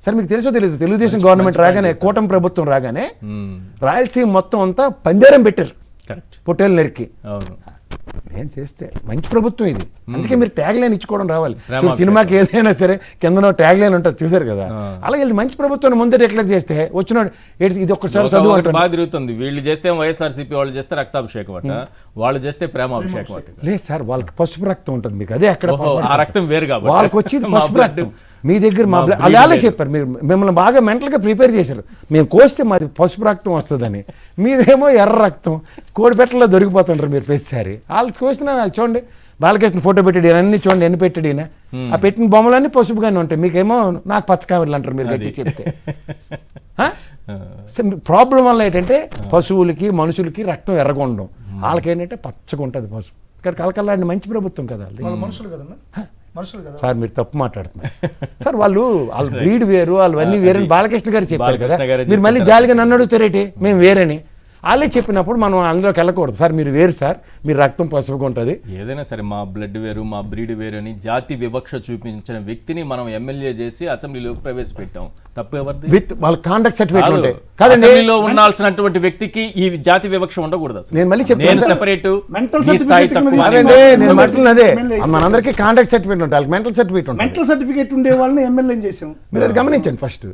Sir మీకు తెలుసో తెలియదు, తెలుగుదేశం గవర్నమెంట్ రాగానే, కూటమి ప్రభుత్వం రాగానే రాయలసీమ మొత్తం అంతా పందేరం పెట్టారు, కరెక్ట్, పొట్టేలు నరికి. అవును, నేను చేస్తే మంచి ప్రభుత్వం ఇది, అందుకే మీరు ట్యాగ్ లైన్ ఇచ్చుకోవడం రావాలి. సినిమాకి ఏదైనా సరే కిందనో ట్యాగ్ లైన్ ఉంటుంది చూసారు కదా, అలాగే మంచి ప్రభుత్వాన్ని ముందే డిక్లేర్ చేస్తే వచ్చిన ఇది ఒక్కసారి చదువు అంటారు. బాగా తిరుగుతుంది, వీళ్ళు చేస్తే వైఎస్ఆర్సీపీ, వాళ్ళు చేస్తే రక్తాభిషేకం అట, వాళ్ళు చేస్తే ప్రేమాభిషేకం అట. లేదు సార్, వాళ్ళకి పసుపు రక్తం ఉంటుంది, మీకు అదే అక్కడ ఆ రక్తం వేరు కాబట్టి వాళ్ళకి వచ్చేది పసుపు రక్తం. మీ దగ్గర మా అలాగే చెప్పారు, మీరు మిమ్మల్ని బాగా మెంటల్గా ప్రిపేర్ చేశారు, మేము కోస్తే మాది పసుపు రక్తం వస్తుందని, మీదేమో ఎర్ర రక్తం కోడిపెట్టలో దొరికిపోతుంటారు మీరు ప్రతిసారి. వాళ్ళు కోసిన చూడండి, బాలకృష్ణ ఫోటో పెట్టాడు ఈయన, అన్ని చూడండి ఎన్ని పెట్టాడు ఈయన, ఆ పెట్టిన బొమ్మలన్నీ పసుపుగానే ఉంటాయి, మీకేమో నాకు పచ్చకాయలు అంటారు మీరు గట్టి చెప్తే. ప్రాబ్లం వల్ల ఏంటంటే పశువులకి మనుషులకి రక్తం ఎర్రగొండడం, వాళ్ళకి ఏంటంటే పచ్చగా ఉంటుంది పసుపు. ఇక్కడ కలకల్లాంటి మంచి ప్రభుత్వం కదా మనుషులు కదన్నా, మనుషులు కదా సార్. మీరు తప్పు మాట్లాడుతున్నారు సార్, వాళ్ళ బ్రీడ్ వేరు, వాళ్ళవన్నీ వేరని బాలకృష్ణ గారు చెప్పారు కదా, మీరు మళ్ళీ జాలిగా నన్ను అడుగుతారేంటి మేము వేరని. వాళ్ళే చెప్పినప్పుడు మనం అందులోకి వెళ్ళకూడదు. సార్ మీరు వేరు సార్, మీరు రక్తం పసుపుగా ఉంటుంది. ఏదైనా సరే మా బ్లడ్ వేరు, మా బ్రీడ్ వేరు అని జాతి వివక్ష చూపించిన వ్యక్తిని మనం ఎమ్మెల్యే చేసి అసెంబ్లీలోకి ప్రవేశపెట్టాం, తప్పు ఎవరిది? విత్ వాళ్ళ కాండక్ట్ సర్టిఫికేట్ ఉంటాయి కదండి. అసెంబ్లీలో ఉండాల్సినటువంటి వ్యక్తికి ఈ జాతి వివక్ష ఉండకూడదు. నేను మళ్ళీ చెప్తాను, సెపరేట్ మెంటల్ నేను మట్టిన అదే మనందరికీ కాంటాక్ట్ సర్టిఫికేట్ ఉంటాయి, మెంటల్ సర్టిఫికేట్ ఉంటుంది. మెంటల్ సర్టిఫికేట్ ఉండే వాళ్ళని ఎమ్మెల్యే చేసాం, మీరు అది గమనించండి ఫస్ట్.